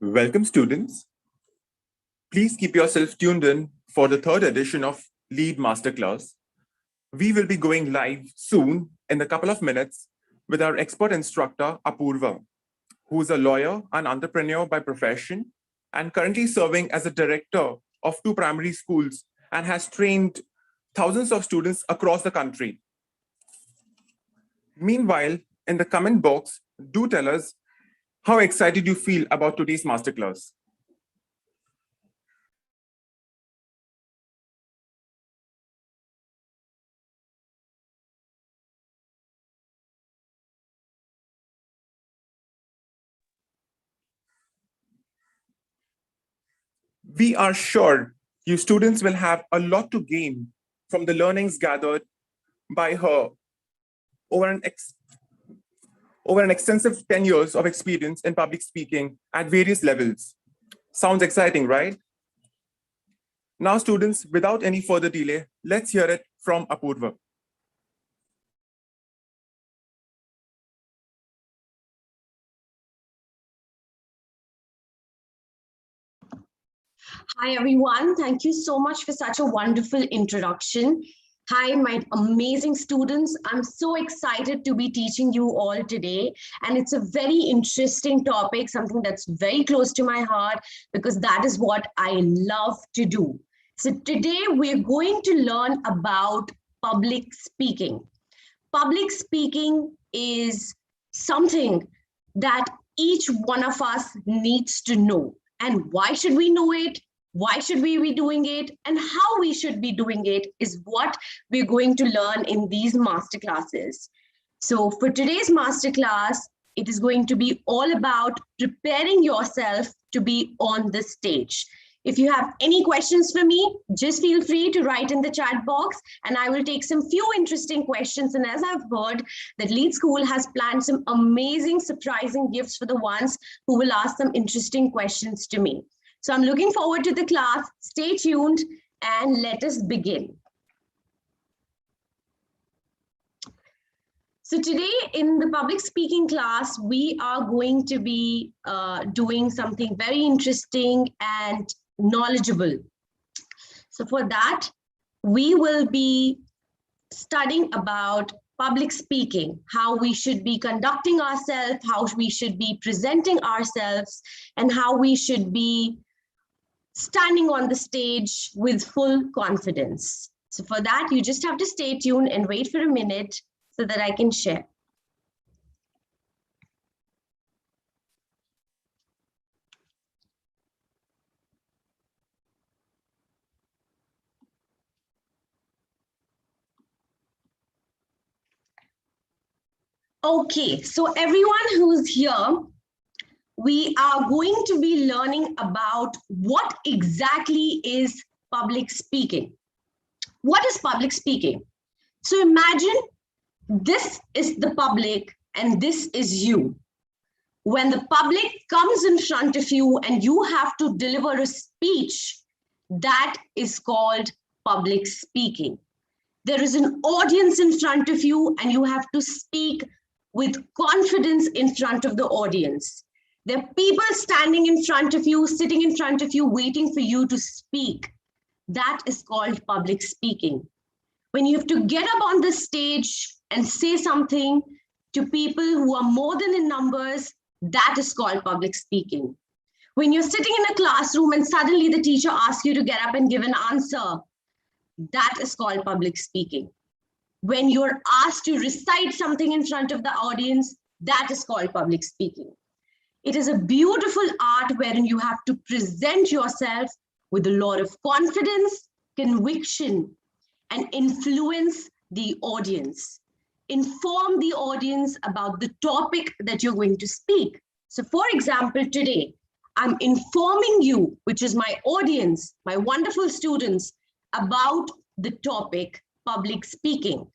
Welcome, students. Please keep yourself tuned in for the third edition of LEAD MasterClass. We will be going live soon in a couple of minutes with our expert instructor, Apoorva, who is a lawyer and entrepreneur by profession and currently serving as a director of 2 primary schools and has trained thousands of students across the country. Meanwhile, in the comment box, do tell us how excited you feel about today's masterclass. We are sure you students will have a lot to gain from the learnings gathered by her over an extensive 10 years of experience in public speaking at various levels. Sounds exciting, right? Now, students, without any further delay, let's hear it from Apoorva. Hi, everyone. Thank you so much for such a wonderful introduction. Hi, my amazing students. I'm so excited to be teaching you all today. And it's a very interesting topic, something that's very close to my heart, because that is what I love to do. So today we're going to learn about public speaking. Public speaking is something that each one of us needs to know. And why should we know it? Why should we be doing it? And how we should be doing it is what we're going to learn in these masterclasses. So for today's masterclass, it is going to be all about preparing yourself to be on the stage. If you have any questions for me, just feel free to write in the chat box and I will take some few interesting questions. And as I've heard that LEAD School has planned some amazing, surprising gifts for the ones who will ask some interesting questions to me. So I'm looking forward to the class. Stay tuned and let us begin. So today in the public speaking class, we are going to be doing something very interesting and knowledgeable. So for that, we will be studying about public speaking, how we should be conducting ourselves, how we should be presenting ourselves, and how we should be standing on the stage with full confidence. So for that, you just have to stay tuned and wait for a minute so that I can share. Okay, so everyone who's here, we are going to be learning about what exactly is public speaking. What is public speaking? So imagine this is the public and this is you. When the public comes in front of you and you have to deliver a speech, that is called public speaking. There is an audience in front of you and you have to speak with confidence in front of the audience. There are people standing in front of you, sitting in front of you, waiting for you to speak. That is called public speaking. When you have to get up on the stage and say something to people who are more than in numbers, that is called public speaking. When you're sitting in a classroom and suddenly the teacher asks you to get up and give an answer, that is called public speaking. When you're asked to recite something in front of the audience, that is called public speaking. It is a beautiful art wherein you have to present yourself with a lot of confidence, conviction, and influence the audience. Inform the audience about the topic that you're going to speak. So for example, today, I'm informing you, which is my audience, my wonderful students, about the topic public speaking.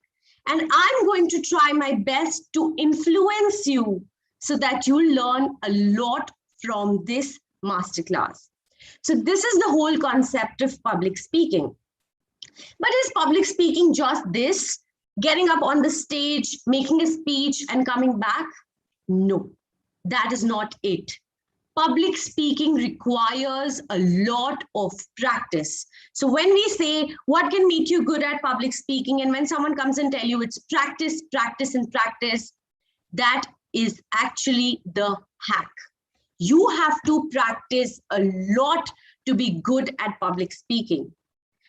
And I'm going to try my best to influence you so that you learn a lot from this masterclass. So this is the whole concept of public speaking. But is public speaking just this? Getting up on the stage, making a speech and coming back? No, that is not it. public speaking requires a lot of practice. So when we say what can make you good at public speaking, and when someone comes and tell you it's practice, practice, and practice, that is actually the hack. You have to practice a lot to be good at public speaking.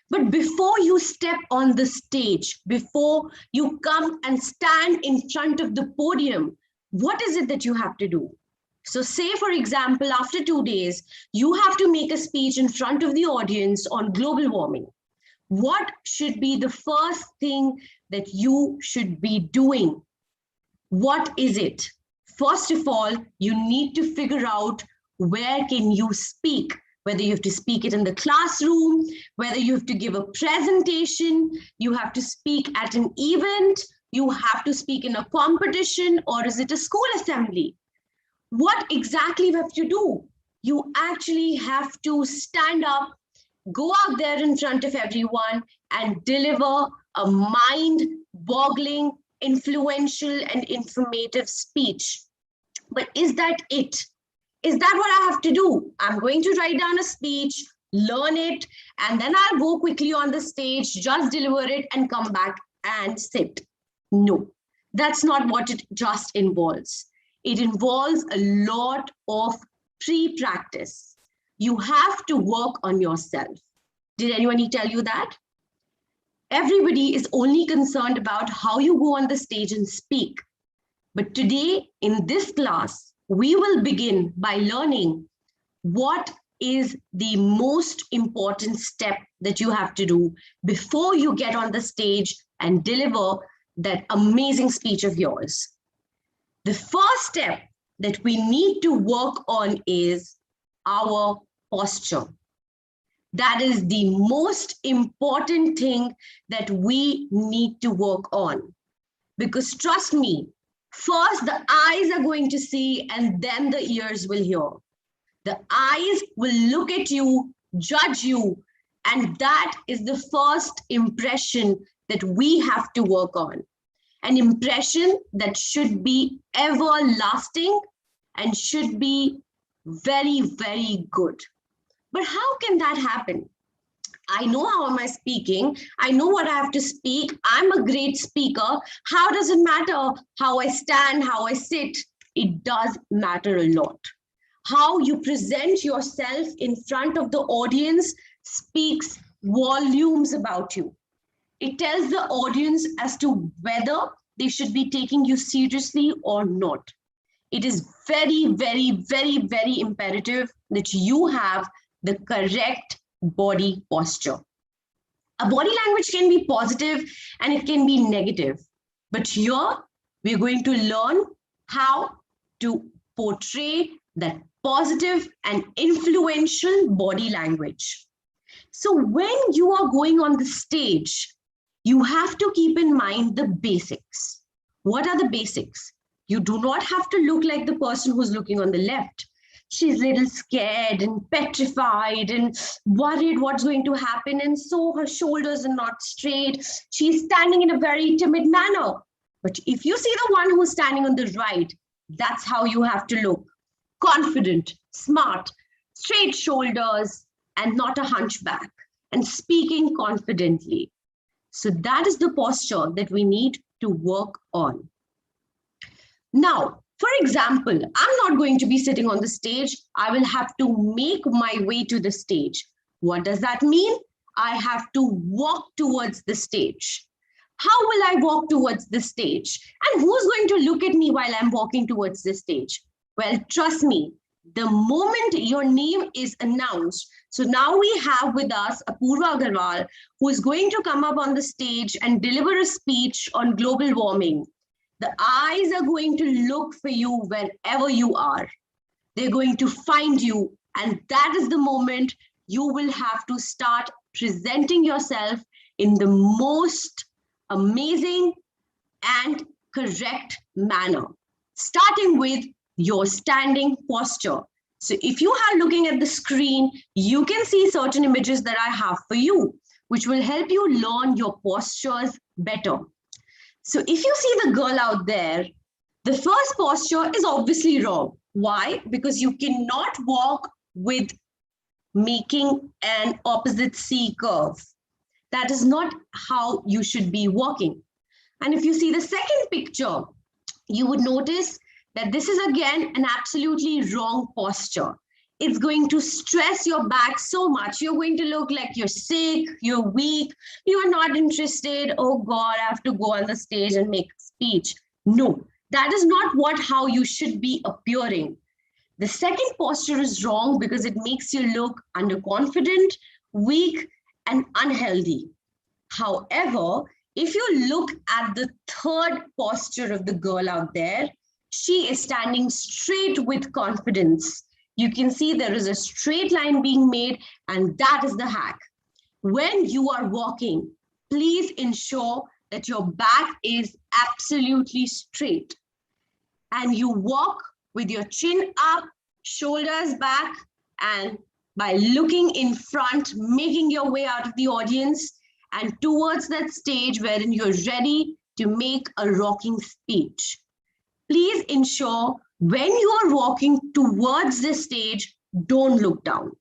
But before you step on the stage, before you come and stand in front of the podium, what is it that you have to do? So say, for example, after 2 days, you have to make a speech in front of the audience on global warming. What should be the first thing that you should be doing? What is it? First of all, you need to figure out where can you speak, whether you have to speak it in the classroom, whether you have to give a presentation, you have to speak at an event, you have to speak in a competition, or is it a school assembly? What exactly you have to do? You actually have to stand up, go out there in front of everyone and deliver a mind-boggling, influential and informative speech. But is that it? Is that what I have to do? I'm going to write down a speech, learn it, and then I'll go quickly on the stage, just deliver it and come back and sit. No, that's not what it just involves. It involves a lot of pre-practice. You have to work on yourself. Did anyone tell you that? Everybody is only concerned about how you go on the stage and speak. But today in this class, we will begin by learning what is the most important step that you have to do before you get on the stage and deliver that amazing speech of yours. The first step that we need to work on is our posture. That is the most important thing that we need to work on. Because trust me, first the eyes are going to see and then the ears will hear. The eyes will look at you, judge you, and that is the first impression that we have to work on. An impression that should be everlasting and should be very, very good. But how can that happen? I know how am I speaking. I know what I have to speak. I'm a great speaker. How does it matter how I stand, how I sit? It does matter a lot. How you present yourself in front of the audience speaks volumes about you. It tells the audience as to whether they should be taking you seriously or not. It is very, very, very, very imperative that you have the correct body posture. A body language can be positive and it can be negative. But here we're going to learn how to portray that positive and influential body language. So when you are going on the stage, you have to keep in mind the basics. What are the basics? You do not have to look like the person who's looking on the left. She's a little scared and petrified and worried what's going to happen. And so her shoulders are not straight. She's standing in a very timid manner. But if you see the one who's standing on the right, that's how you have to look. Confident, smart, straight shoulders, and not a hunchback, and speaking confidently. So that is the posture that we need to work on. Now, for example, I'm not going to be sitting on the stage. I will have to make my way to the stage. What does that mean? I have to walk towards the stage. How will I walk towards the stage? And who's going to look at me while I'm walking towards the stage? Well, trust me, the moment your name is announced, so now we have with us Apoorva Agarwal, who is going to come up on the stage and deliver a speech on global warming. The eyes are going to look for you wherever you are. They're going to find you, and that is the moment you will have to start presenting yourself in the most amazing and correct manner, starting with your standing posture. So if you are looking at the screen, you can see certain images that I have for you, which will help you learn your postures better. So if you see the girl out there, the first posture is obviously wrong. Why? Because you cannot walk with making an opposite C curve. That is not how you should be walking. And if you see the second picture, you would notice that this is again an absolutely wrong posture. It's going to stress your back so much. You're going to look like you're sick, you're weak, you are not interested. Oh God, I have to go on the stage and make a speech. No, that is not how you should be appearing. The second posture is wrong because it makes you look underconfident, weak, and unhealthy. However, if you look at the third posture of the girl out there, she is standing straight with confidence. You can see there is a straight line being made, and that is the hack. When you are walking, please ensure that your back is absolutely straight. And you walk with your chin up, shoulders back, and by looking in front, making your way out of the audience and towards that stage wherein you're ready to make a rocking speech. Please ensure when you are walking towards the stage, don't look down.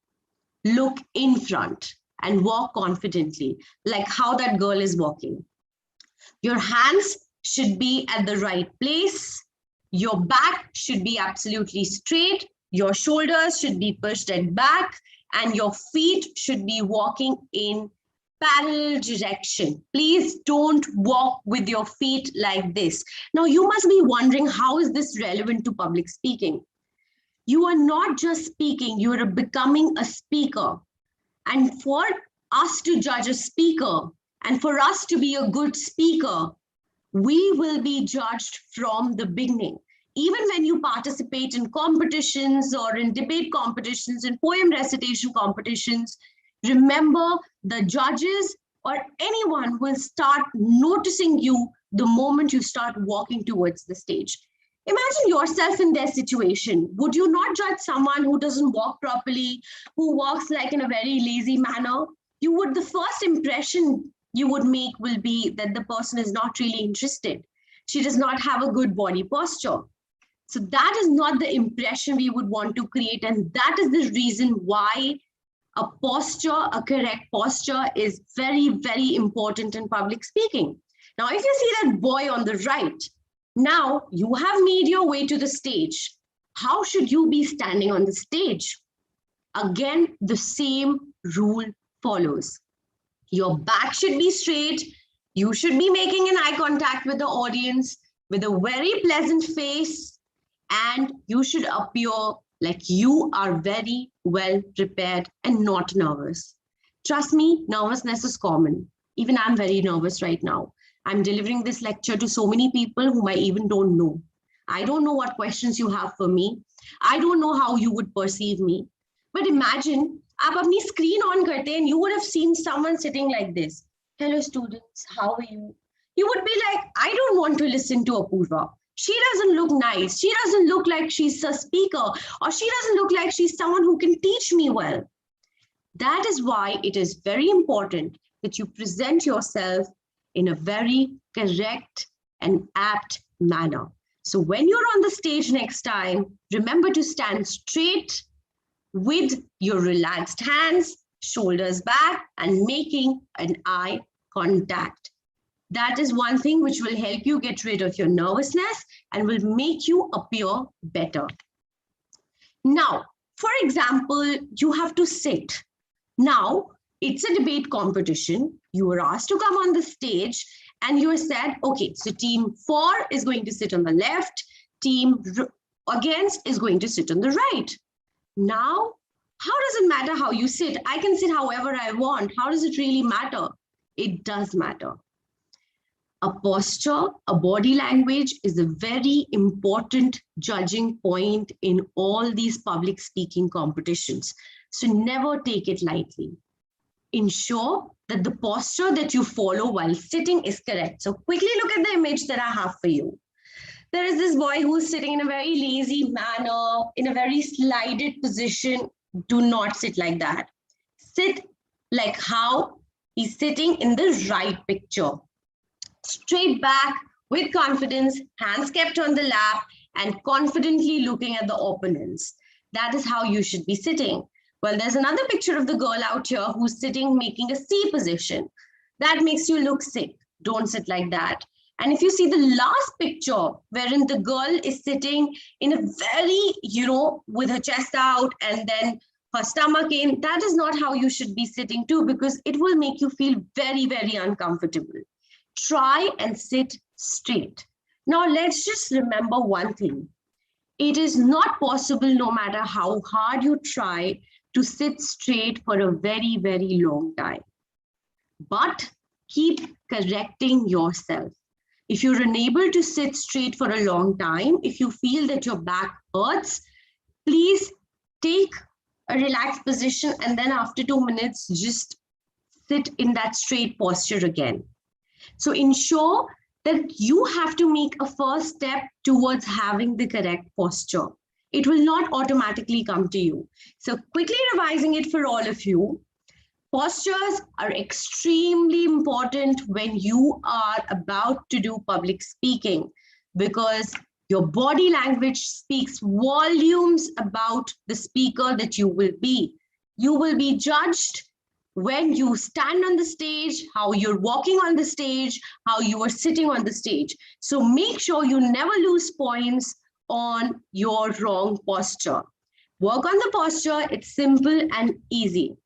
Look in front and walk confidently, like how that girl is walking. Your hands should be at the right place. Your back should be absolutely straight. Your shoulders should be pushed at back, and your feet should be walking in parallel direction. Please don't walk with your feet like this. Now, you must be wondering, how is this relevant to public speaking? You are not just speaking, you are becoming a speaker. And for us to judge a speaker and for us to be a good speaker, we will be judged from the beginning. Even when you participate in competitions or in debate competitions and poem recitation competitions, remember the judges or anyone will start noticing you the moment you start walking towards the stage. Imagine yourself in their situation. Would you not judge someone who doesn't walk properly, who walks like in a very lazy manner? The first impression you would make will be that the person is not really interested. She does not have a good body posture. So that is not the impression we would want to create. And that is the reason why a correct posture is very, very important in public speaking. Now, if you see that boy on the right, now you have made your way to the stage. How should you be standing on the stage? Again, the same rule follows. Your back should be straight. You should be making an eye contact with the audience with a very pleasant face. And you should appear like you are very well prepared and not nervous. Trust me, nervousness is common. Even I'm very nervous right now. I'm delivering this lecture to so many people whom I even don't know. I don't know what questions you have for me. I don't know how you would perceive me. But imagine, aap apni screen on karte and you would have seen someone sitting like this. Hello students, how are you? You would be like, I don't want to listen to Apoorva. She doesn't look nice. She doesn't look like she's a speaker, or she doesn't look like she's someone who can teach me well. That is why it is very important that you present yourself in a very correct and apt manner. So when you're on the stage next time, remember to stand straight with your relaxed hands, shoulders back, and making an eye contact. That is one thing which will help you get rid of your nervousness and will make you appear better. Now, for example, you have to sit. Now, it's a debate competition. You were asked to come on the stage and you said, okay, so team 4 is going to sit on the left, team against is going to sit on the right. Now, how does it matter how you sit? I can sit however I want. How does it really matter? It does matter. A posture, a body language is a very important judging point in all these public speaking competitions. So never take it lightly. Ensure that the posture that you follow while sitting is correct. So quickly look at the image that I have for you. There is this boy who is sitting in a very lazy manner, in a very slided position. Do not sit like that. Sit like how he's sitting in the right picture. Straight back with confidence, hands kept on the lap, and confidently looking at the opponents. That is how you should be sitting. Well, there's another picture of the girl out here who's sitting making a C position. That makes you look sick. Don't sit like that. And if you see the last picture wherein the girl is sitting in a very, with her chest out and then her stomach in, that is not how you should be sitting too, because it will make you feel very, very uncomfortable. Try and sit straight. Now, let's just remember one thing. It is not possible, no matter how hard you try, to sit straight for a very, very long time. But keep correcting yourself. If you're unable to sit straight for a long time, if you feel that your back hurts, please take a relaxed position and then after 2 minutes, just sit in that straight posture again. So ensure that you have to make a first step towards having the correct posture. It will not automatically come to you. So quickly revising it for all of you. Postures are extremely important when you are about to do public speaking, because your body language speaks volumes about the speaker that you will be. You will be judged when you stand on the stage, how you're walking on the stage, how you are sitting on the stage. So make sure you never lose points on your wrong posture. Work on the posture. It's simple and easy.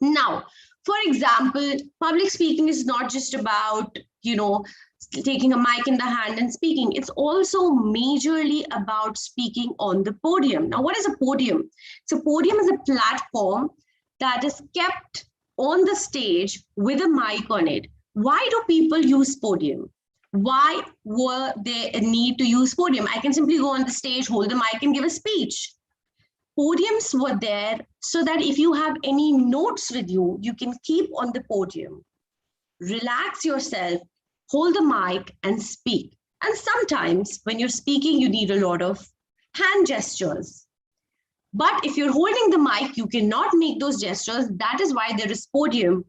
Now, for example, public speaking is not just about, taking a mic in the hand and speaking. It's also majorly about speaking on the podium. Now, what is a podium? So podium is a platform that is kept on the stage with a mic on it. Why do people use podium? Why were they a need to use podium? I can simply go on the stage, hold the mic and give a speech. Podiums were there so that if you have any notes with you, you can keep on the podium. Relax yourself, hold the mic and speak. And sometimes when you're speaking, you need a lot of hand gestures. But if you're holding the mic, you cannot make those gestures. That is why there is podium.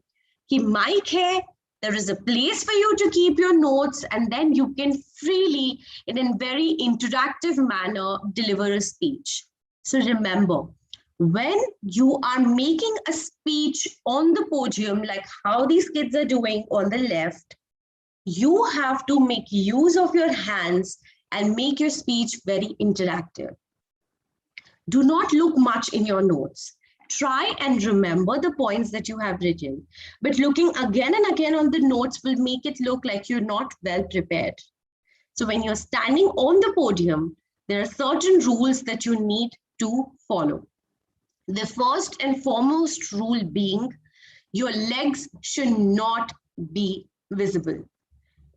Ki mic hai, there is a place for you to keep your notes, and then you can freely, in a very interactive manner, deliver a speech. So remember, when you are making a speech on the podium, like how these kids are doing on the left, you have to make use of your hands and make your speech very interactive. Do not look much in your notes. Try and remember the points that you have written, but looking again and again on the notes will make it look like you're not well prepared. So when you're standing on the podium, there are certain rules that you need to follow. The first and foremost rule being, your legs should not be visible.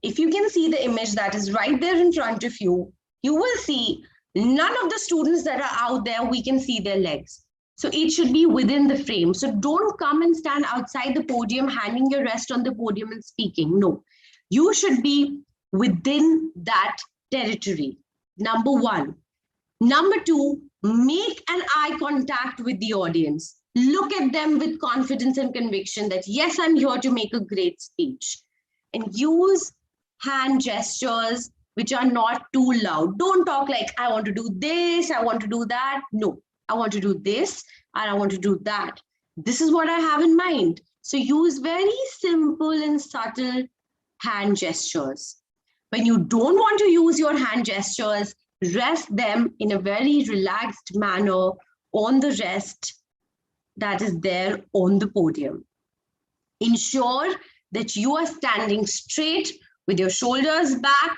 If you can see the image that is right there in front of you, you will see none of the students that are out there, we can see their legs. So it should be within the frame. So don't come and stand outside the podium, handing your rest on the podium and speaking. No, you should be within that territory. Number one. Number two, make an eye contact with the audience. Look at them with confidence and conviction that, yes, I'm here to make a great speech. And use hand gestures which are not too loud. Don't talk like, I want to do this, I want to do that. No, I want to do this, and I want to do that. This is what I have in mind. So use very simple and subtle hand gestures. When you don't want to use your hand gestures, rest them in a very relaxed manner on the rest that is there on the podium. Ensure that you are standing straight with your shoulders back,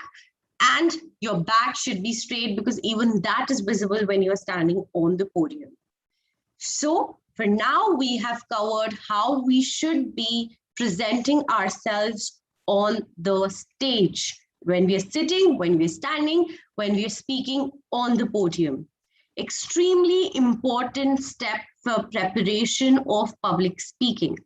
and your back should be straight, because even that is visible when you're standing on the podium. So for now, we have covered how we should be presenting ourselves on the stage, when we are sitting, when we're standing, when we're speaking on the podium. Extremely important step for preparation of public speaking.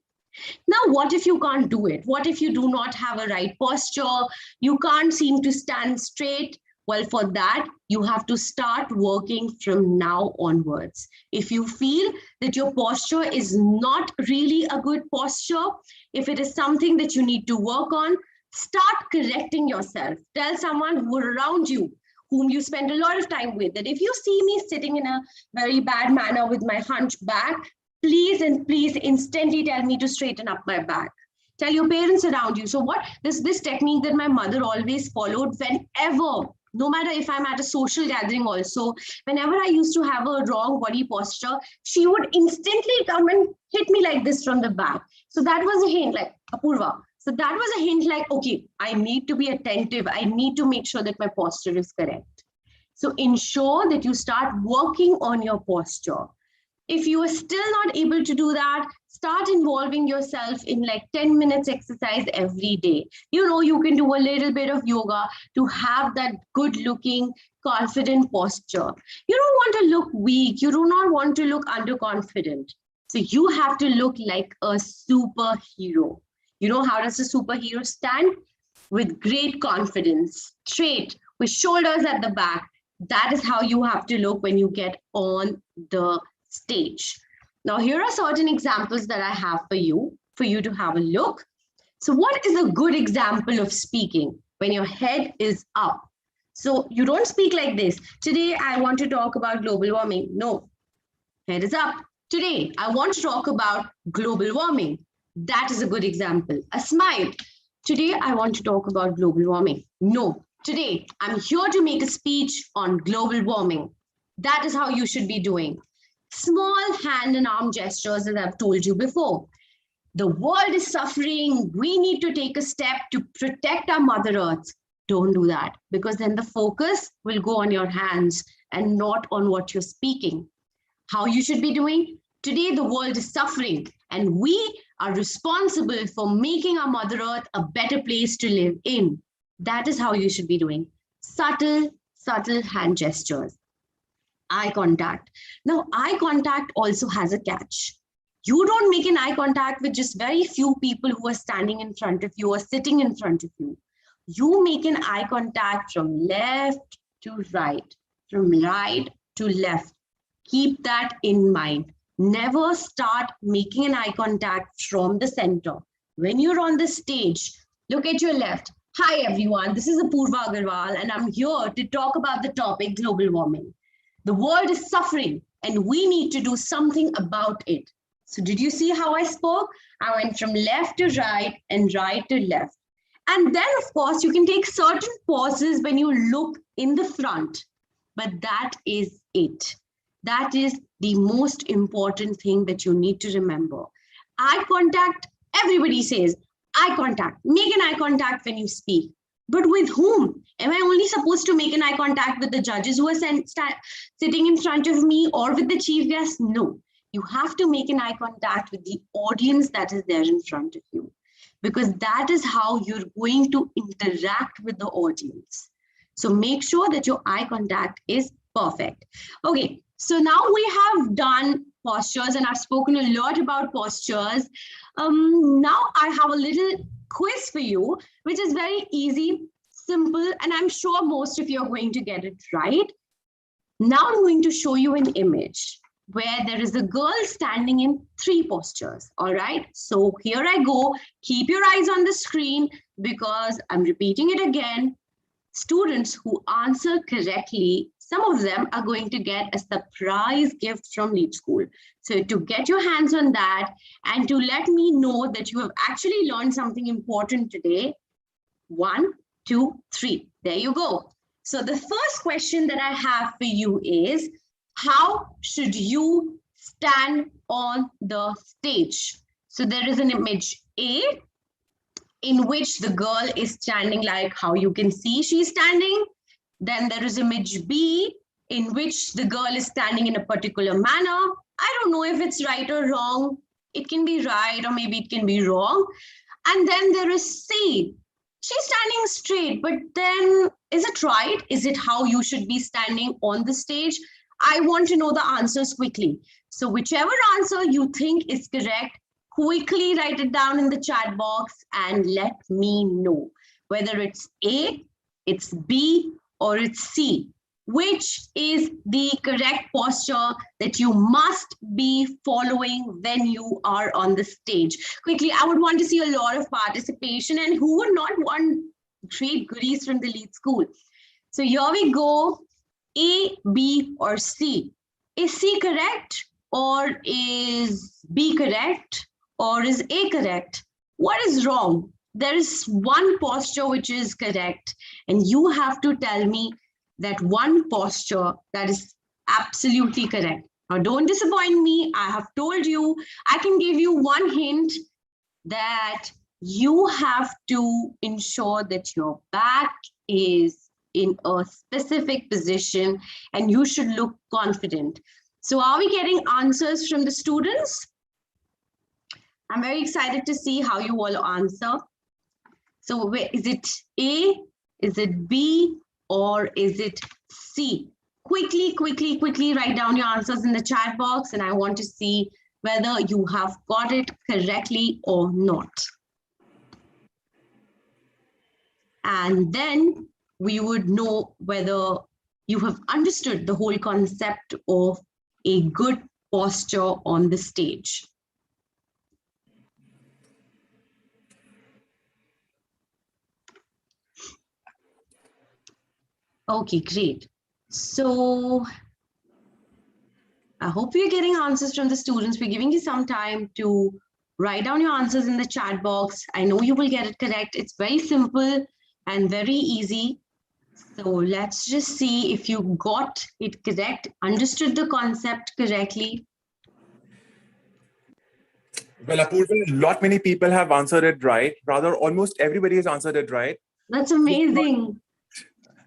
Now, what if you can't do it? What if you do not have a right posture? You can't seem to stand straight. Well, for that, you have to start working from now onwards. If you feel that your posture is not really a good posture, if it is something that you need to work on, start correcting yourself. Tell someone who are around you whom you spend a lot of time with, that if you see me sitting in a very bad manner with my hunched back, please and please instantly tell me to straighten up my back. Tell your parents around you. So what this technique that my mother always followed whenever, no matter if I'm at a social gathering also, whenever I used to have a wrong body posture, she would instantly come and hit me like this from the back. So that was a hint, like, Apoorva. So that was a hint like, okay, I need to be attentive. I need to make sure that my posture is correct. So ensure that you start working on your posture. If you are still not able to do that, start involving yourself in like 10 minutes exercise every day. You know, you can do a little bit of yoga to have that good looking, confident posture. You don't want to look weak. You do not want to look underconfident. So you have to look like a superhero. You know, how does a superhero stand? With great confidence, straight, with shoulders at the back. That is how you have to look when you get on the stage. Now, here are certain examples that I have for you to have a look. So what is a good example of speaking when your head is up? So you don't speak like this. Today, I want to talk about global warming. No, head is up. Today, I want to talk about global warming. That is a good example. A smile. Today, I want to talk about global warming. No, today, I'm here to make a speech on global warming. That is how you should be doing. Small hand and arm gestures, as I've told you before. The world is suffering. We need to take a step to protect our Mother Earth. Don't do that, because then the focus will go on your hands and not on what you're speaking. How you should be doing? Today, the world is suffering, and we are responsible for making our Mother Earth a better place to live in. That is how you should be doing. Subtle, subtle hand gestures. Eye contact. Now, eye contact also has a catch. You don't make an eye contact with just very few people who are standing in front of you or sitting in front of you. You make an eye contact from left to right, from right to left. Keep that in mind. Never start making an eye contact from the center. When you're on the stage, look at your left. Hi, everyone. This is Apoorva Agarwal, and I'm here to talk about the topic global warming. The world is suffering, and we need to do something about it. So did you see how I spoke? I went from left to right and right to left. And then, of course, you can take certain pauses when you look in the front. But that is it. That is the most important thing that you need to remember. Eye contact, everybody says, eye contact. Make an eye contact when you speak. But with whom? Am I only supposed to make an eye contact with the judges who are sitting in front of me, or with the chief guest? No. You have to make an eye contact with the audience that is there in front of you, because that is how you're going to interact with the audience. So make sure that your eye contact is perfect. Okay, so now we have done postures, and I've spoken a lot about postures. Now I have a little quiz for you, which is very easy, simple, and I'm sure most of you are going to get it right. Now I'm going to show you an image where there is a girl standing in 3 postures. All right, so here I go. Keep your eyes on the screen, because I'm repeating it again. Students who answer correctly, some of them are going to get a surprise gift from LEAD School. So to get your hands on that and to let me know that you have actually learned something important today, 1, 2, 3. There you go. So the first question that I have for you is, how should you stand on the stage? So there is an image A, in which the girl is standing like how you can see she's standing. Then there is image B, in which the girl is standing in a particular manner. I don't know if it's right or wrong. It can be right, or maybe it can be wrong. And then there is C. She's standing straight, but then is it right? Is it how you should be standing on the stage? I want to know the answers quickly. So whichever answer you think is correct, quickly write it down in the chat box and let me know whether it's A, it's B, or it's C. Which is the correct posture that you must be following when you are on the stage? Quickly, I would want to see a lot of participation, and who would not want great goodies from the LEAD School? So here we go. A, B, or C. Is C correct? Or is B correct? Or is A correct? What is wrong? There is one posture which is correct. And you have to tell me that one posture that is absolutely correct. Now, don't disappoint me. I have told you, I can give you one hint that you have to ensure that your back is in a specific position and you should look confident. So are we getting answers from the students? I'm very excited to see how you all answer. So is it A, is it B, or is it C? Quickly write down your answers in the chat box, and I want to see whether you have got it correctly or not. And then we would know whether you have understood the whole concept of a good posture on the stage. Okay, great. So I hope you're getting answers from the students. We're giving you some time to write down your answers in the chat box. I know you will get it correct. It's very simple and very easy. So let's just see if you got it correct, understood the concept correctly. Well, Apoorva, many people have answered it right. Rather, almost everybody has answered it right. That's amazing.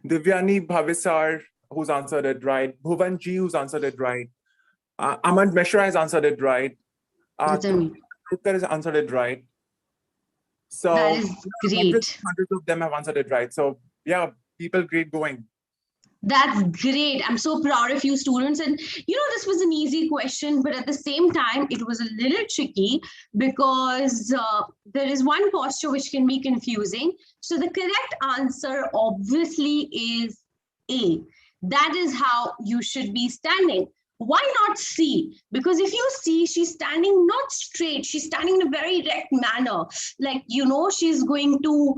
Divyani Bhavisar, who's answered it right. Bhuvan G, who's answered it right. Amand Mishra has answered it right. Rutger has answered it right. So that is great. Hundreds of them have answered it right. So yeah, people great going. That's great. I'm so proud of you, students. And you know, this was an easy question, but at the same time, it was a little tricky because there is one posture which can be confusing. So the correct answer obviously is A. That is how you should be standing. Why not C? Because if you see, she's standing not straight, she's standing in a very erect manner. Like, you know, she's going to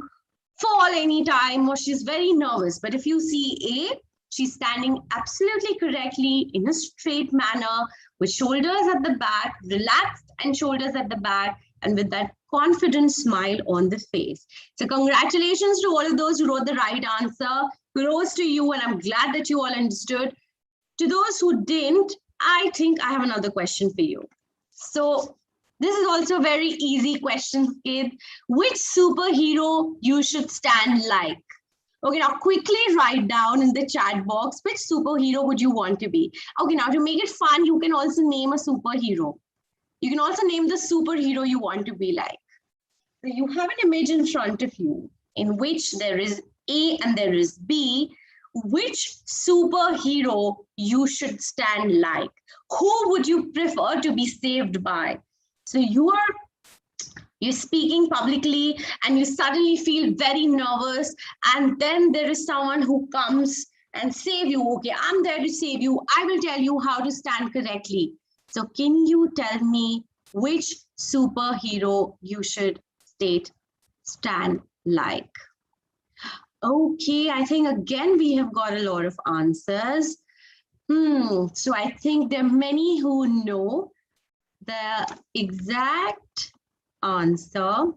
fall anytime or she's very nervous. But if you see A, she's standing absolutely correctly in a straight manner with shoulders at the back, relaxed and shoulders at the back, and with that confident smile on the face. So congratulations to all of those who wrote the right answer. Kudos to you, and I'm glad that you all understood. To those who didn't, I think I have another question for you. So this is also a very easy question, kid. Which superhero you should stand like? Okay, now quickly write down in the chat box, which superhero would you want to be? Okay, now to make it fun, you can also name a superhero. You can also name the superhero you want to be like. So you have an image in front of you in which there is A and there is B. Which superhero you should stand like? Who would you prefer to be saved by? So you're speaking publicly and you suddenly feel very nervous, and then there is someone who comes and save you. Okay, I'm there to save you. I will tell you how to stand correctly. So can you tell me which superhero you should stand like? Okay, I think again we have got a lot of answers. So I think there are many who know the exact answer.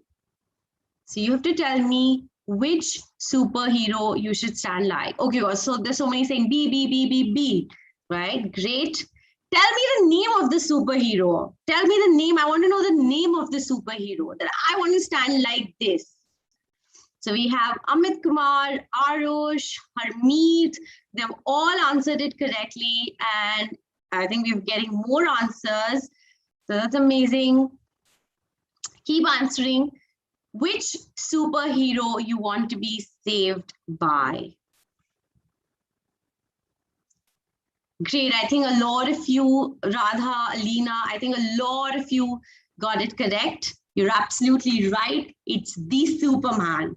So you have to tell me which superhero you should stand like. Okay, so there's so many saying B, right? Great. Tell me the name of the superhero. Tell me the name. I want to know the name of the superhero that I want to stand like this. So we have Amit Kumar, Arush, Harmeet. They've all answered it correctly. And I think we're getting more answers. So that's amazing. Keep answering. Which superhero you want to be saved by? Great. I think a lot of you, Radha, Alina, I think a lot of you got it correct. You're absolutely right. It's the Superman.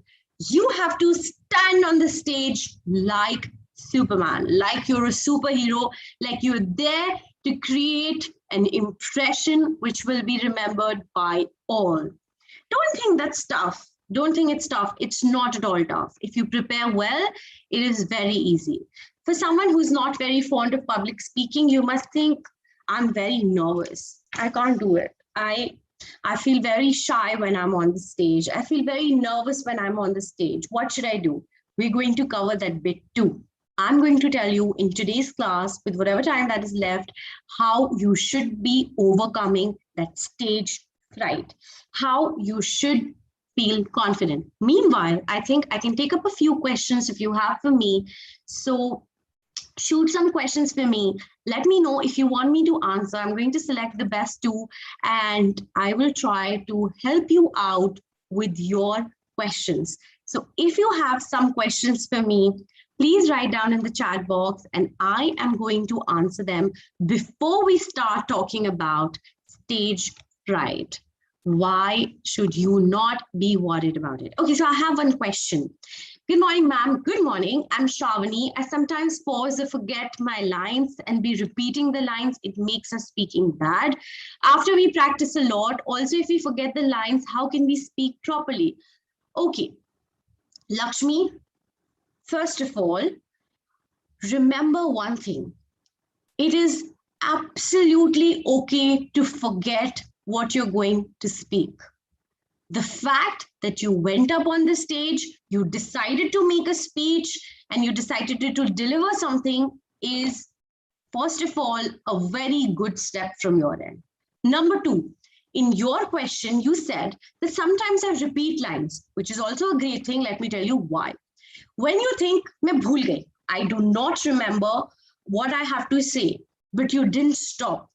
You have to stand on the stage like Superman, like you're a superhero, like you're there to create an impression which will be remembered by all. Don't think that's tough. Don't think it's tough. It's not at all tough. If you prepare well, it is very easy. For someone who's not very fond of public speaking, you must think, I'm very nervous. I can't do it. I feel very shy when I'm on the stage. I feel very nervous when I'm on the stage. What should I do? We're going to cover that bit too. I'm going to tell you in today's class, with whatever time that is left, how you should be overcoming that stage fright, how you should feel confident. Meanwhile, I think I can take up a few questions if you have for me. So shoot some questions for me. Let me know if you want me to answer. I'm going to select the best two, and I will try to help you out with your questions. So if you have some questions for me, please write down in the chat box, and I am going to answer them before we start talking about stage fright. Why should you not be worried about it? Okay, so I have one question. Good morning, ma'am. Good morning. I'm Shavani. I sometimes pause or forget my lines and be repeating the lines. It makes us speaking bad. After we practice a lot, also if we forget the lines, how can we speak properly? Okay, Lakshmi, first of all, remember one thing. It is absolutely okay to forget what you're going to speak. The fact that you went up on the stage, you decided to make a speech, and you decided to deliver something is, first of all, a very good step from your end. Number two, in your question, you said that sometimes I repeat lines, which is also a great thing. Let me tell you why. When you think, "Main bhul gayi," I do not remember what I have to say, but you didn't stop.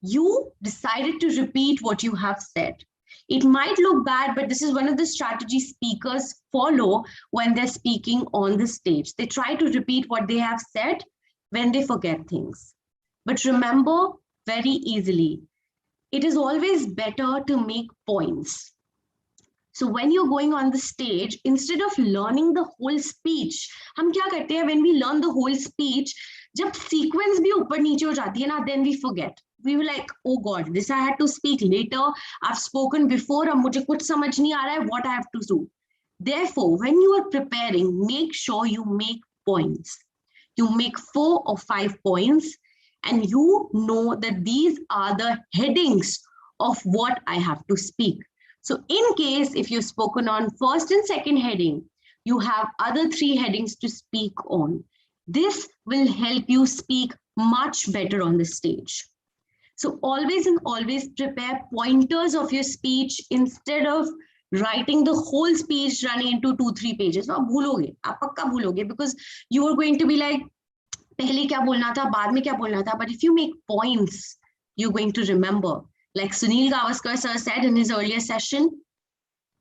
You decided to repeat what you have said. It might look bad, but this is one of the strategies speakers follow when they're speaking on the stage. They try to repeat what they have said when they forget things. But remember very easily, it is always better to make points. So when you're going on the stage, instead of learning the whole speech, हम क्या करते हैं when we learn the whole speech, जब sequence भी ऊपर नीचे हो जाती है ना, then we forget. We were like, oh God, this I had to speak later. I've spoken before. अब मुझे कुछ समझ नहीं आ रहा है what I have to do. Therefore, when you are preparing, make sure you make points. You make 4 or 5 points, and you know that these are the headings of what I have to speak. So in case if you've spoken on first and second heading, you have other 3 headings to speak on. This will help you speak much better on the stage. So always and always prepare pointers of your speech instead of writing the whole speech running into 2-3 pages. आप भूलोगे, आप पक्का भूलोगे, because you are going to be like, पहले क्या बोलना था, बाद में क्या बोलना था. But if you make points, you're going to remember. Like Sunil Gavaskar sir said in his earlier session,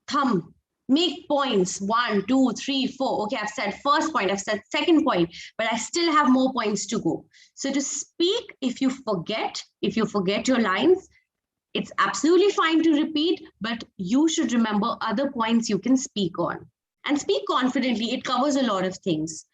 thumb, make points, 1, 2, 3, 4. Okay, I've said first point, I've said second point, but I still have more points to go. So to speak, if you forget your lines, it's absolutely fine to repeat, but you should remember other points you can speak on. And speak confidently, it covers a lot of things.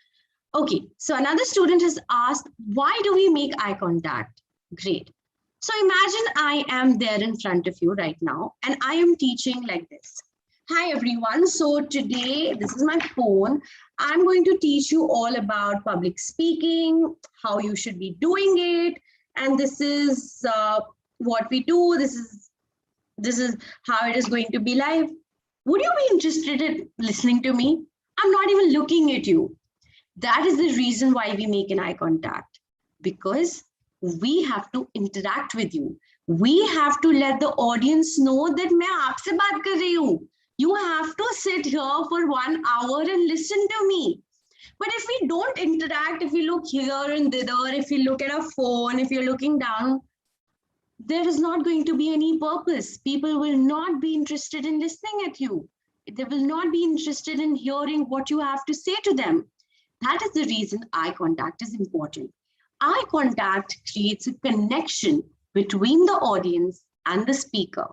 Okay, so another student has asked, why do we make eye contact? Great. So imagine I am there in front of you right now, and I am teaching like this. Hi everyone, so today, this is my phone. I'm going to teach you all about public speaking, how you should be doing it, and this is what we do. This is how it is going to be live. Would you be interested in listening to me? I'm not even looking at you. That is the reason why we make an eye contact, because we have to interact with you. We have to let the audience know that मैं आपसे बात कर रही हूँ. You have to sit here for 1 hour and listen to me. But if we don't interact, if we look here and there, if we look at our phone, if you're looking down, there is not going to be any purpose. People will not be interested in listening at you. They will not be interested in hearing what you have to say to them. That is the reason eye contact is important. Eye contact creates a connection between the audience and the speaker.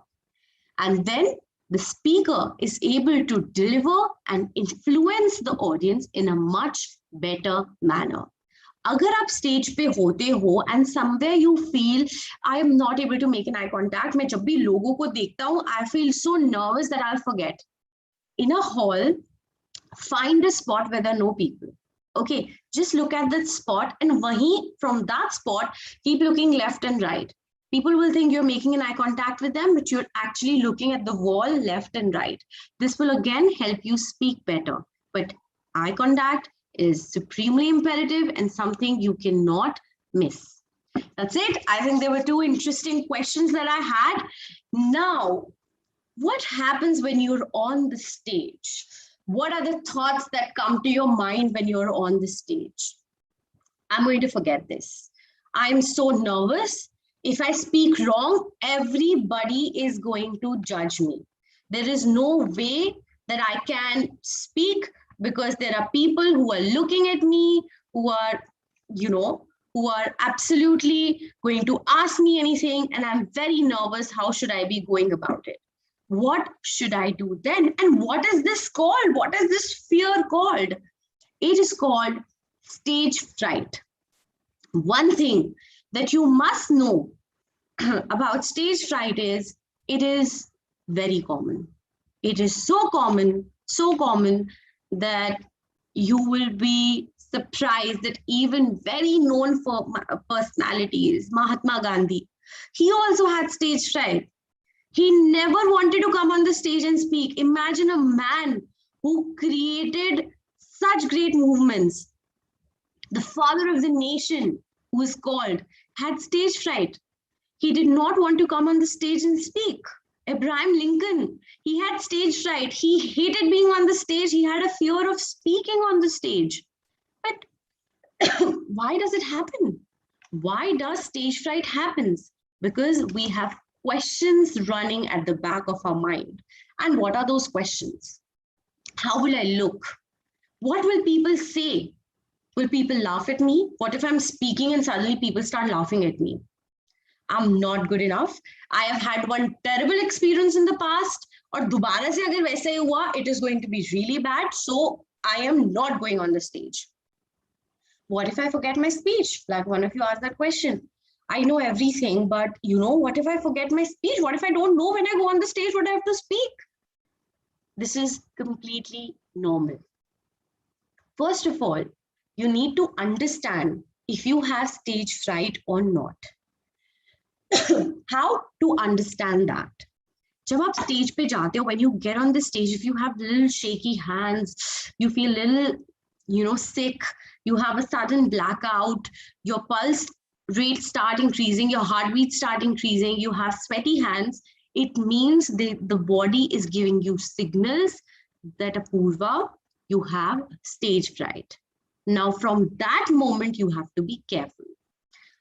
And then the speaker is able to deliver and influence the audience in a much better manner. अगर आप stage पे होते हो and somewhere you feel I am not able to make an eye contact, मैं जब भी लोगों को देखता हूँ I feel so nervous that I'll forget. in a hall, find a spot where there are no people. Okay, just look at that spot, and from that spot, keep looking left and right. People will think you're making an eye contact with them, but you're actually looking at the wall left and right. This will again help you speak better. But eye contact is supremely imperative and something you cannot miss. That's it. I think there were two interesting questions that I had. Now, what happens when you're on the stage? What are the thoughts that come to your mind when you're on the stage? I'm going to forget this. I'm so nervous. If I speak wrong, everybody is going to judge me. There is no way that I can speak because there are people who are looking at me, who are, who are absolutely going to ask me anything, and I'm very nervous. How should I be going about it? What should I do then? And what is this called? What is this fear called? It is called stage fright. One thing that you must know about stage fright is it is very common. It is so common that you will be surprised that even very known for personalities, Mahatma Gandhi, he also had stage fright. He never wanted to come on the stage and speak. Imagine a man who created such great movements. The father of the nation, who is called, had stage fright. He did not want to come on the stage and speak. Abraham Lincoln, he had stage fright. He hated being on the stage. He had a fear of speaking on the stage. But why does it happen? Why does stage fright happen? Because we have questions running at the back of our mind. And what are those questions? How will I look? What will people say? Will people laugh at me? What if I'm speaking and suddenly people start laughing at me? I'm not good enough. I have had one terrible experience in the past, or dobara se agar waisa hi hua, it is going to be really bad. So I am not going on the stage. What if I forget my speech? Like one of you asked that question. I know everything, but what if I forget my speech? What if I don't know when I go on the stage what I have to speak? This is completely normal. First of all, you need to understand if you have stage fright or not. How to understand that? जब आप stage पे जाते हो, when you get on the stage, if you have little shaky hands, you feel little, sick, you have a sudden blackout, your pulse rate start increasing, your heartbeat start increasing, you have sweaty hands, it means the body is giving you signals that Apoorva, you have stage fright. Now from that moment you have to be careful.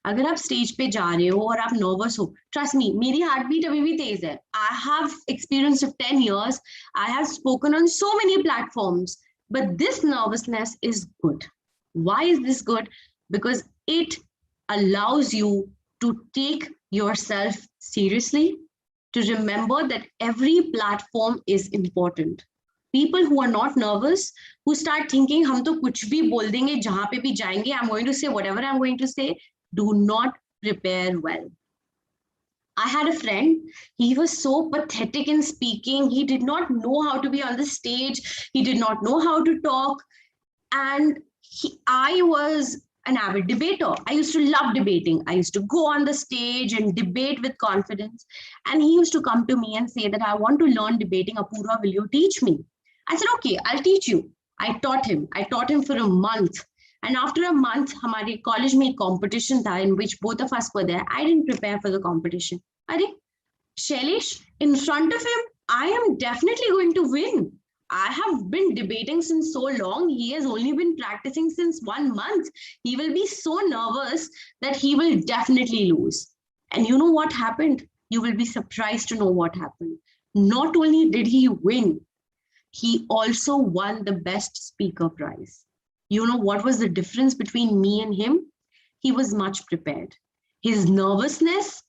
अगर आप stage पे जा रहे हो और आप nervous हो, trust me, मेरी हार्ट बीट अभी भी तेज है. I have experience of 10 years. I have spoken on so many platforms, but this nervousness is good. Why is this good? Because it allows you to take yourself seriously, to remember that every platform is important. People who are not nervous, who start thinking, हम तो कुछ भी बोल देंगे, जहाँ पे भी जाएंगे, I'm going to say whatever I'm going to say, do not prepare well. I had a friend, he was so pathetic in speaking. He did not know how to be on the stage. He did not know how to talk. And I was an avid debater. I used to love debating. I used to go on the stage and debate with confidence. And he used to come to me and say that I want to learn debating. Apoorva, will you teach me? I said, okay, I'll teach you. I taught him for a month. And after a month, हमारे college में competition था in which both of us were there. I didn't prepare for the competition. अरे, Shailesh, in front of him, I am definitely going to win. I have been debating since so long. He has only been practicing since 1 month. He will be so nervous that he will definitely lose. And you know what happened? You will be surprised to know what happened. Not only did he win, he also won the best speaker prize. You know what was the difference between me and him? He was much prepared. His nervousness,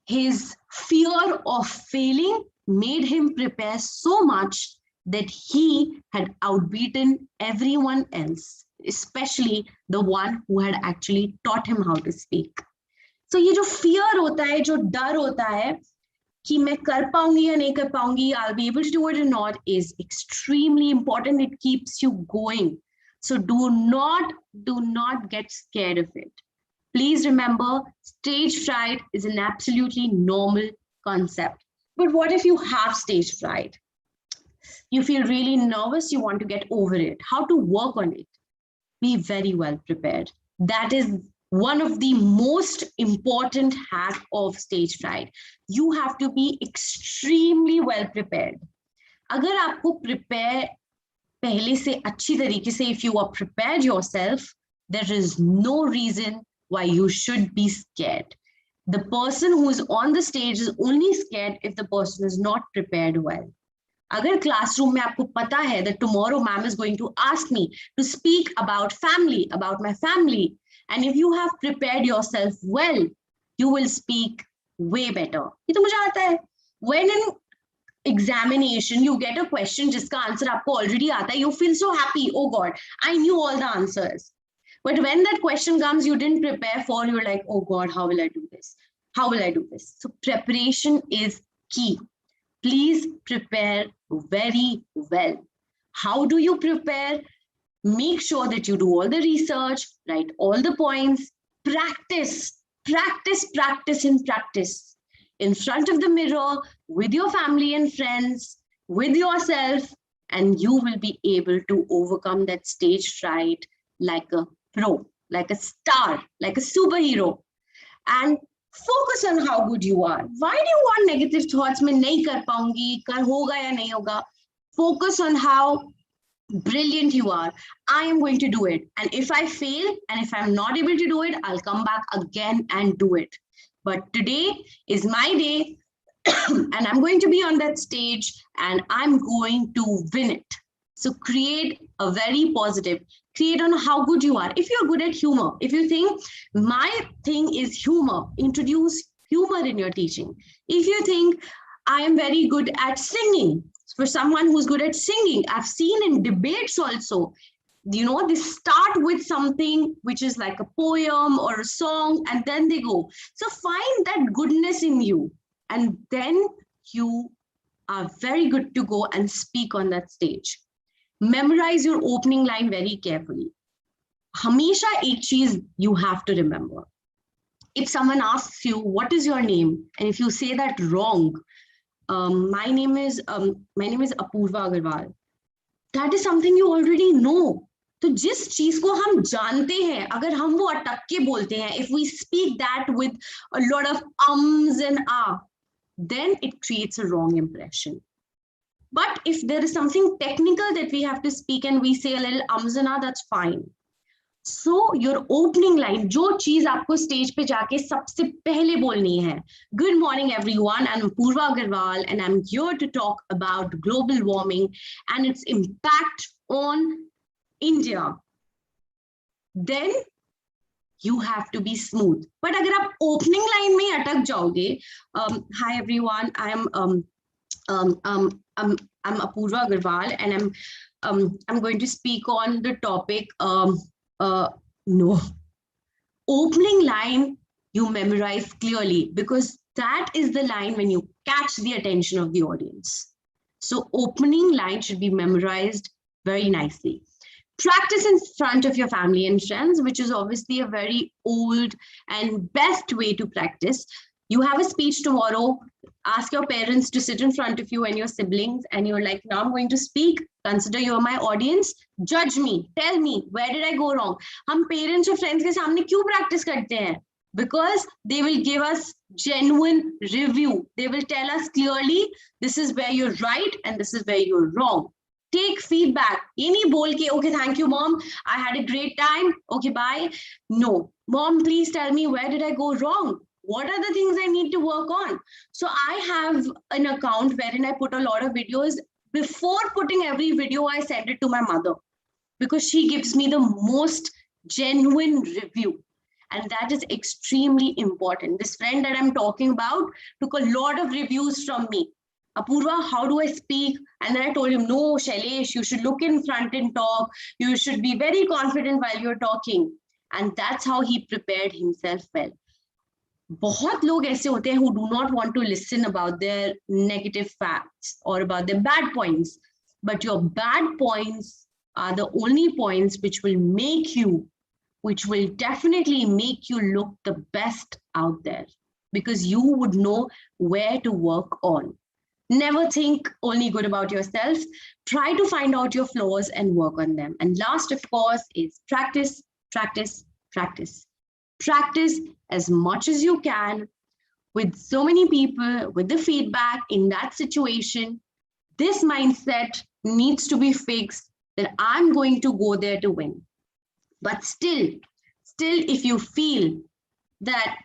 his fear of failing made him prepare so much that he had outbeaten everyone else, especially the one who had actually taught him how to speak. So ये जो fear होता है, जो डर होता है, कि मैं कर पाऊंगी या नहीं कर पाऊंगी, I'll be able to do it or not, is extremely important. It keeps you going. So do not get scared of it. Please remember, stage fright is an absolutely normal concept. But what if you have stage fright? You feel really nervous, you want to get over it. How to work on it? Be very well prepared. That is one of the most important hack of stage fright. You have to be extremely well prepared. अगर आपको prepare पहले से अच्छी तरीके से, if you are prepared yourself, there is no reason why you should be scared. The person who is on the stage is only scared if the person is not prepared well. अगर classroom में आपको पता है that tomorrow ma'am is going to ask me to speak about family, about my family, and if you have prepared yourself well, you will speak way better. ये तो मुझे आता है. When in examination you get a question जिसका answer आपको already आता है, you feel so happy. Oh God, I knew all the answers. But when that question comes, you didn't prepare for, you're like, oh God, how will I do this? How will I do this? So preparation is key. Please prepare very well. How do you prepare? Make sure that you do all the research, write all the points, practice, and practice in front of the mirror, with your family and friends, with yourself, and you will be able to overcome that stage fright like a pro, like a star, like a superhero. And focus on how good you are. Why do you want negative thoughts? मैं नहीं कर पाऊंगी, कर होगा या नहीं होगा. Focus on how brilliant you are. I am going to do it. And if I fail and if I'm not able to do it, I'll come back again and do it. But today is my day and I'm going to be on that stage and I'm going to win it. So create a very positive, create on how good you are. If you're good at humor, if you think my thing is humor, introduce humor in your teaching. If you think I am very good at singing, for someone who's good at singing, I've seen in debates also, you know, they start with something which is like a poem or a song, and then they go. So find that goodness in you, and then you are very good to go and speak on that stage. Memorize your opening line very carefully. Hamisha ek cheez you have to remember. If someone asks you, what is your name? And if you say that wrong, my name is Apoorva Agarwal. That is something you already know. तो जिस चीज को हम जानते हैं, अगर हम वो अटक के बोलते हैं, if we speak that with a lot of ums and ah, then it creates a wrong impression. But if there is something technical that we have to speak and we say a little ums and ah, that's fine. So your opening line, जो चीज आपको stage पे जाके सबसे पहले बोलनी है. Good morning everyone, I'm Apoorva Agarwal and I'm here to talk about global warming and its impact on India. Then you have to be smooth. But अगर आप opening line में अटक जाओगे, hi everyone, I'm Apoorva Agarwal and I'm going to speak on the topic. No. Opening line you memorize clearly, because that is the line when you catch the attention of the audience. So opening line should be memorized very nicely. Practice in front of your family and friends, which is obviously a very old and best way to practice. You have a speech tomorrow, ask your parents to sit in front of you and your siblings, and you're like, now I'm going to speak. Consider you're my audience. Judge me. Tell me, where did I go wrong? हम parents और friends के सामने क्यों practice करते हैं? Because they will give us genuine review. They will tell us clearly, this is where you're right and this is where you're wrong. Take feedback. ये नहीं बोल के, okay, thank you, mom. I had a great time. Okay, bye. No. Mom, please tell me, where did I go wrong? What are the things I need to work on? So I have an account wherein I put a lot of videos. Before putting every video, I send it to my mother because she gives me the most genuine review. And that is extremely important. This friend that I'm talking about took a lot of reviews from me. Apoorva, how do I speak? And then I told him, no, Shailesh, you should look in front and talk. You should be very confident while you're talking. And that's how he prepared himself well. बहुत लोग ऐसे होते हैं who do not want to listen about their negative facts or about their bad points. But your bad points are the only points which will definitely make you look the best out there, because you would know where to work on. Never think only good about yourself. Try to find out your flaws and work on them. And last, of course, is practice, practice, practice. Practice as much as you can with so many people, with the feedback in that situation. This mindset needs to be fixed, that I'm going to go there to win. But still, if you feel that,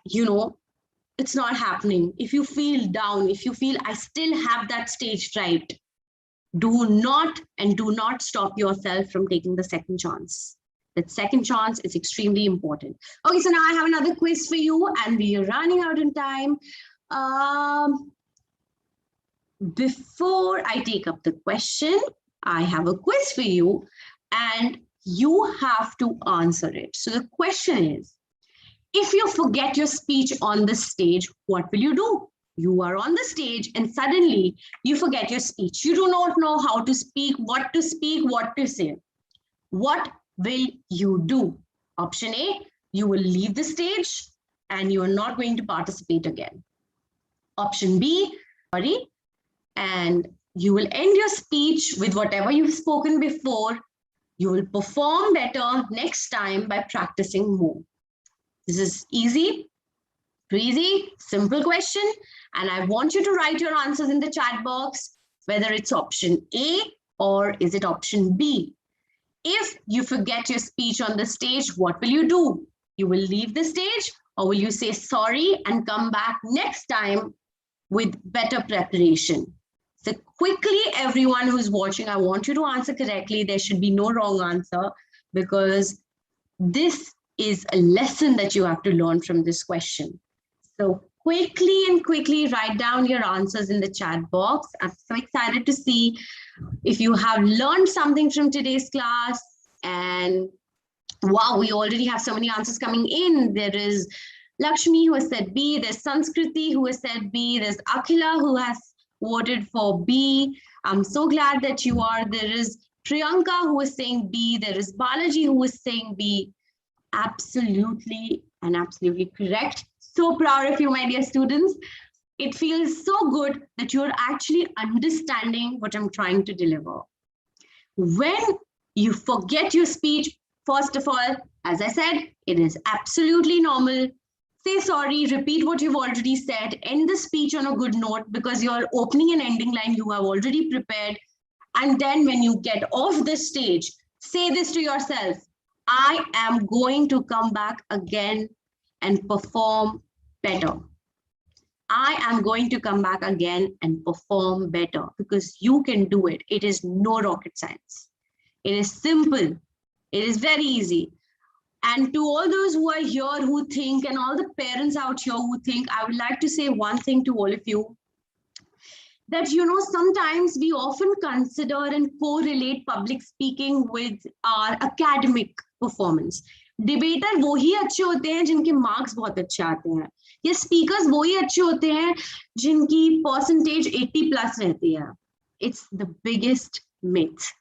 it's not happening, if you feel down, if you feel I still have that stage fright, do not stop yourself from taking the second chance. That second chance is extremely important. Okay, so now I have another quiz for you, and we are running out of time. Before I take up the question, I have a quiz for you, and you have to answer it. So the question is, if you forget your speech on the stage, what will you do? You are on the stage and suddenly you forget your speech. You do not know how to speak, what to say. What will you do? Option A, you will leave the stage and you are not going to participate again. Option B, and you will end your speech with whatever you've spoken before. You will perform better next time by practicing more. This is easy, breezy, simple question. And I want you to write your answers in the chat box, whether it's option A or is it option B. If you forget your speech on the stage, what will you do? You will leave the stage, or will you say sorry and come back next time with better preparation? So quickly, everyone who's watching, I want you to answer correctly. There should be no wrong answer, because this is a lesson that you have to learn from this question. So quickly write down your answers in the chat box. I'm so excited to see if you have learned something from today's class. And wow, we already have so many answers coming in. There is Lakshmi who has said B, there's Sanskriti who has said B, there's Akhila who has voted for B. I'm so glad that you are. There is Priyanka who is saying B, there is Balaji who is saying B. Absolutely and absolutely correct. So proud of you, my dear students. It feels so good that you're actually understanding what I'm trying to deliver. When you forget your speech, first of all, as I said, it is absolutely normal. Say sorry, repeat what you've already said, end the speech on a good note, because your opening and ending line you have already prepared. And then when you get off the stage, say this to yourself: I am going to come back again and perform better. I am going to come back again and perform better, because you can do it. It is no rocket science. It is simple. It is very easy. And to all those who are here who think, and all the parents out here who think, I would like to say one thing to all of you, that, sometimes we often consider and correlate public speaking with our academic performance. Debater वो ही अच्छे होते हैं जिनके marks बहुत अच्छे आते हैं, या स्पीकर्स वो ही अच्छे होते हैं जिनकी परसेंटेज 80+ रहती है. It's the biggest myth.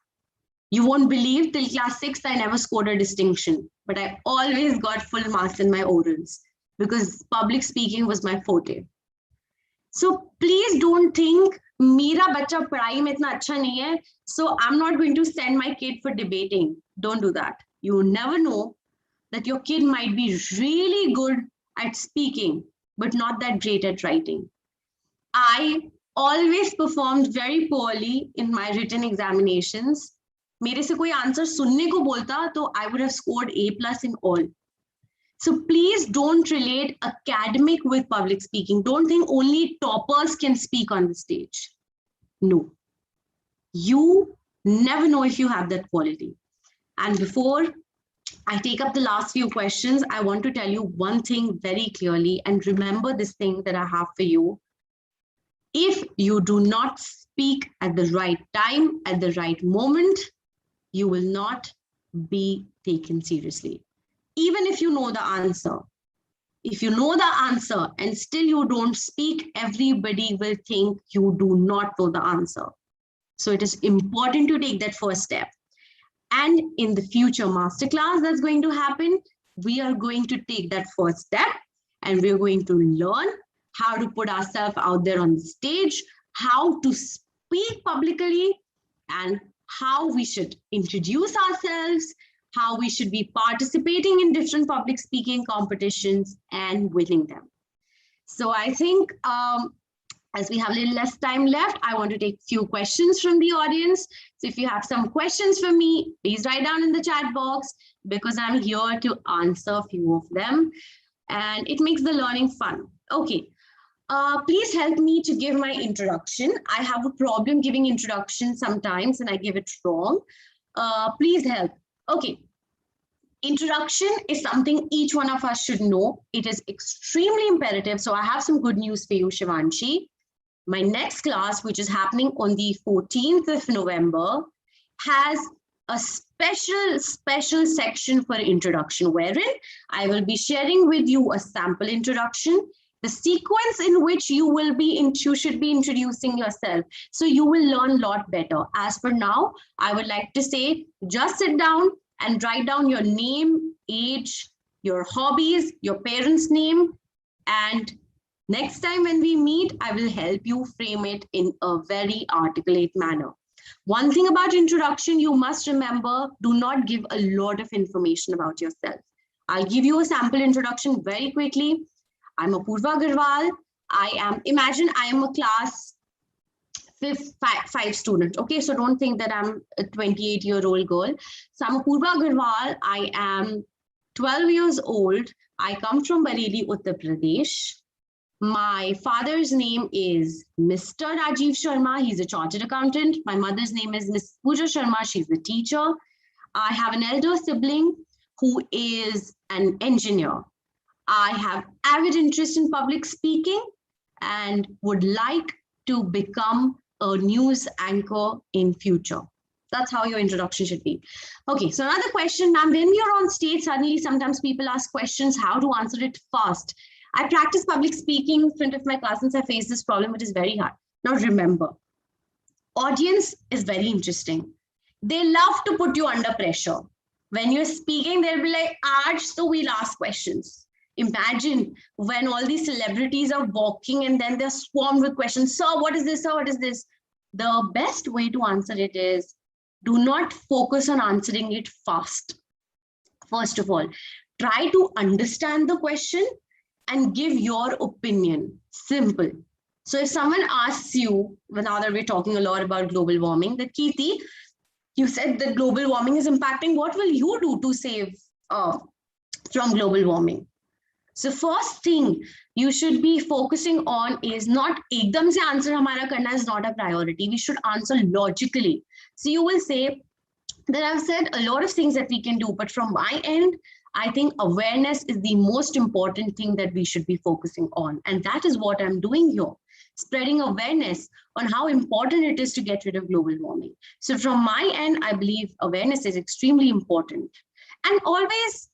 You won't believe, till class 6 I never scored a distinction, but I always got full marks in my orals, because public speaking was my forte. So please don't think मेरा बच्चा पढ़ाई में इतना अच्छा नहीं है, so I'm not going to send my kid for debating. Don't do that. You never know that your kid might be really good at speaking, but not that great at writing. I always performed very poorly in my written examinations. मेरे से कोई answer सुनने को बोलता तो I would have scored A+ in all. So please don't relate academic with public speaking. Don't think only toppers can speak on the stage. No. You never know if you have that quality. And before I take up the last few questions, I want to tell you one thing very clearly, and remember this thing that I have for you. If you do not speak at the right time, at the right moment, you will not be taken seriously. Even if you know the answer, If you know the answer and still you don't speak, everybody will think you do not know the answer. So it is important to take that first step. And in the future masterclass that's going to happen, we are going to take that first step and we're going to learn how to put ourselves out there on the stage, how to speak publicly, and how we should introduce ourselves, how we should be participating in different public speaking competitions and winning them. So I think as we have a little less time left, I want to take a few questions from the audience. So if you have some questions for me, please write down in the chat box because I'm here to answer a few of them. And it makes the learning fun. Okay, please help me to give my introduction. I have a problem giving introduction sometimes and I give it wrong. Please help. Okay. Introduction is something each one of us should know. It is extremely imperative. So I have some good news for you, Shivanshi. My next class, which is happening on the 14th of November, has a special section for introduction, wherein I will be sharing with you a sample introduction, the sequence in which you should be introducing yourself. So you will learn a lot better. As for now, I would like to say, just sit down and write down your name, age, your hobbies, your parents' name, and next time when we meet, I will help you frame it in a very articulate manner. One thing about introduction, you must remember, do not give a lot of information about yourself. I'll give you a sample introduction very quickly. I'm Apoorva Agarwal. Imagine I am a class 5 student. Okay, so don't think that I'm a 28-year-old girl. So I'm Apoorva Agarwal. I am 12 years old. I come from Bareilly, Uttar Pradesh. My father's name is Mr. Rajiv Sharma. He's a chartered accountant. My mother's name is Miss Pooja Sharma. She's the teacher. I have an elder sibling who is an engineer. I have avid interest in public speaking and would like to become a news anchor in future. That's how your introduction should be. Okay, so another question, ma'am, when we are on stage, suddenly sometimes people ask questions, how to answer it fast. I practice public speaking in front of my class since I face this problem. It is very hard. Now remember, audience is very interesting. They love to put you under pressure. When you're speaking, they'll be like, Aaj, so we'll ask questions. Imagine when all these celebrities are walking and then they're swarmed with questions. Sir, what is this? Sir, what is this? The best way to answer it is, do not focus on answering it fast. First of all, try to understand the question and give your opinion. Simple. So if someone asks you, now that we're talking a lot about global warming, that Kirti, you said that global warming is impacting, what will you do to save from global warming? So first thing you should be focusing on is not ekdam se answer hamara karna is not a priority. We should answer logically. So you will say that I've said a lot of things that we can do, but from my end, I think awareness is the most important thing that we should be focusing on. And that is what I'm doing here, spreading awareness on how important it is to get rid of global warming. So from my end, I believe awareness is extremely important. And always,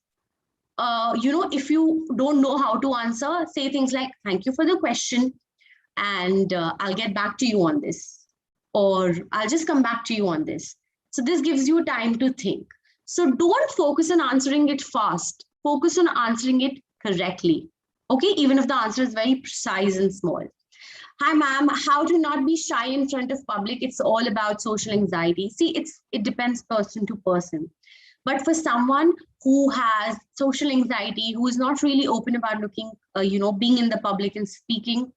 if you don't know how to answer, say things like, thank you for the question, and I'll get back to you on this, or I'll just come back to you on this. So this gives you time to think. So don't focus on answering it fast. Focus on answering it correctly. Okay, even if the answer is very precise and small. Hi, ma'am, how to not be shy in front of public? It's all about social anxiety. See, it depends person to person. But for someone who has social anxiety, who is not really open about looking, being in the public and speaking,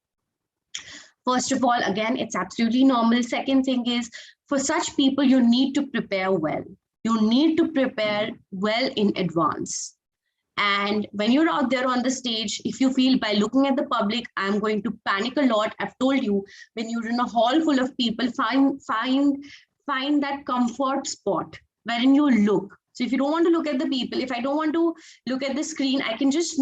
first of all, again, it's absolutely normal. Second thing is, for such people, you need to prepare well. You need to prepare well in advance. And when you're out there on the stage, if you feel by looking at the public, I'm going to panic a lot. I've told you, when you're in a hall full of people, find that comfort spot wherein you look. So if you don't want to look at the people, if I don't want to look at the screen, I can just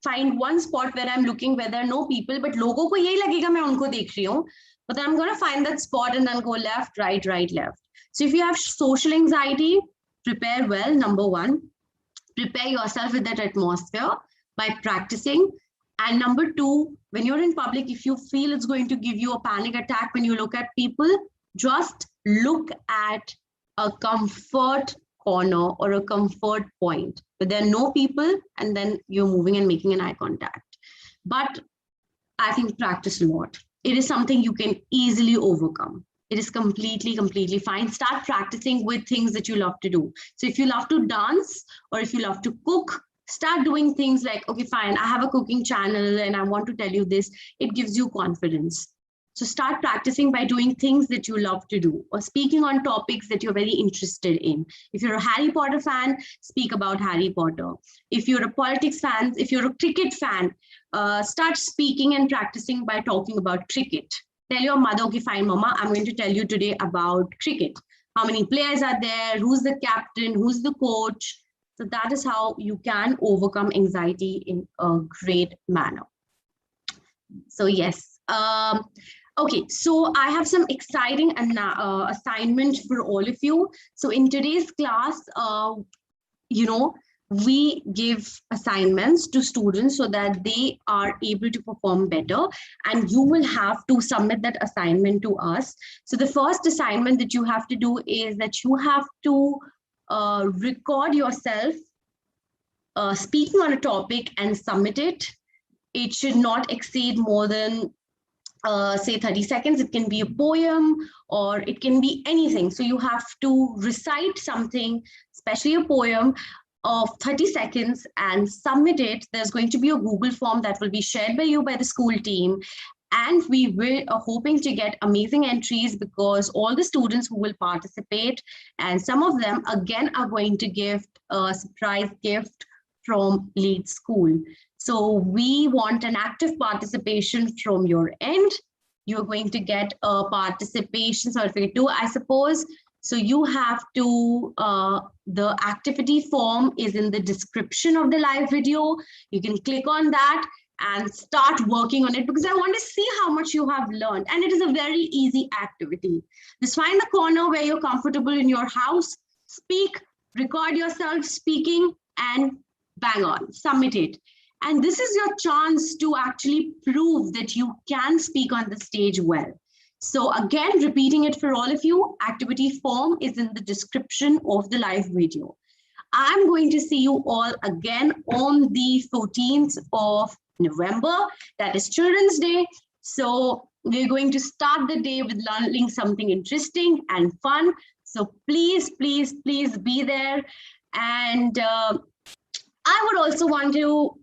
find one spot where I'm looking where there are no people, but logo ko yahi lagega main unko dekh rahi hu. But then I'm going to find that spot and then go left, right, left. So if you have social anxiety, prepare well, number one. Prepare yourself with that atmosphere. by practicing. And number two, when you're in public, if you feel it's going to give you a panic attack when you look at people, just look at a comfort corner or a comfort point where there are no people, and then you're moving and making an eye contact. But I think practice a lot. It is something you can easily overcome. It is completely fine. Start practicing with things that you love to do. So if you love to dance or if you love to cook, start doing things like, okay, fine, I have a cooking channel and I want to tell you this. It gives you confidence. So start practicing by doing things that you love to do or speaking on topics that you're very interested in. If you're a Harry Potter fan, speak about Harry Potter. If you're a politics fan, if you're a cricket fan, start speaking and practicing by talking about cricket. Tell your mother, okay, fine, mama, I'm going to tell you today about cricket. How many players are there? Who's the captain? Who's the coach? So that is how you can overcome anxiety in a great manner. So yes. Okay, so I have some exciting assignment for all of you. So in today's class, we give assignments to students so that they are able to perform better, and you will have to submit that assignment to us. So the first assignment that you have to do is that you have to record yourself speaking on a topic and submit it. It should not exceed more than say 30 seconds. It can be a poem or it can be anything. So you have to recite something, especially a poem of 30 seconds and submit it. There's going to be a Google form that will be shared by you by the school team. And we are hoping to get amazing entries because all the students who will participate, and some of them again are going to give a surprise gift from LEAD School. So we want an active participation from your end. You're going to get a participation certificate too, I suppose. So you have to, the activity form is in the description of the live video. You can click on that and start working on it because I want to see how much you have learned. And it is a very easy activity. Just find the corner where you're comfortable in your house, speak, record yourself speaking, and bang on, submit it. And this is your chance to actually prove that you can speak on the stage well. So again, repeating it for all of you, activity form is in the description of the live video. I'm going to see you all again on the 14th of November. That is Children's Day. So we're going to start the day with learning something interesting and fun. So please be there. And I would also want to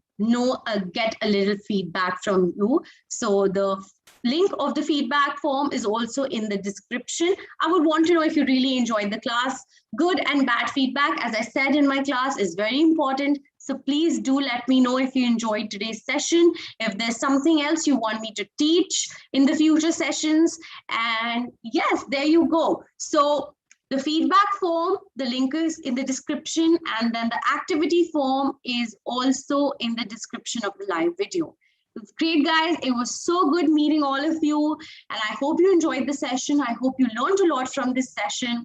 get a little feedback from you. So the link of the feedback form is also in the description. I would want to know if you really enjoyed the class. Good and bad feedback, as I said in my class, is very important. So please do let me know if you enjoyed today's session, if there's something else you want me to teach in the future sessions. And yes, there you go. So the feedback form, the link is in the description, and then the activity form is also in the description of the live video. It's great, guys. It was so good meeting all of you, and I hope you enjoyed the session. I hope you learned a lot from this session.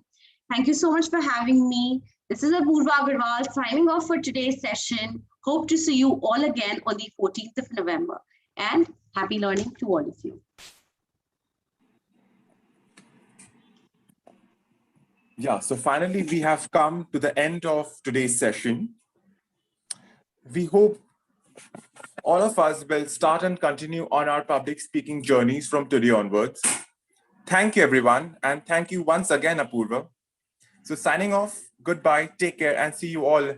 Thank you so much for having me. This is Apoorva Agarwal signing off for today's session. Hope to see you all again on the 14th of November, and happy learning to all of you. Yeah, so finally, we have come to the end of today's session. We hope all of us will start and continue on our public speaking journeys from today onwards. Thank you, everyone. And thank you once again, Apoorva. So signing off, goodbye, take care, and see you all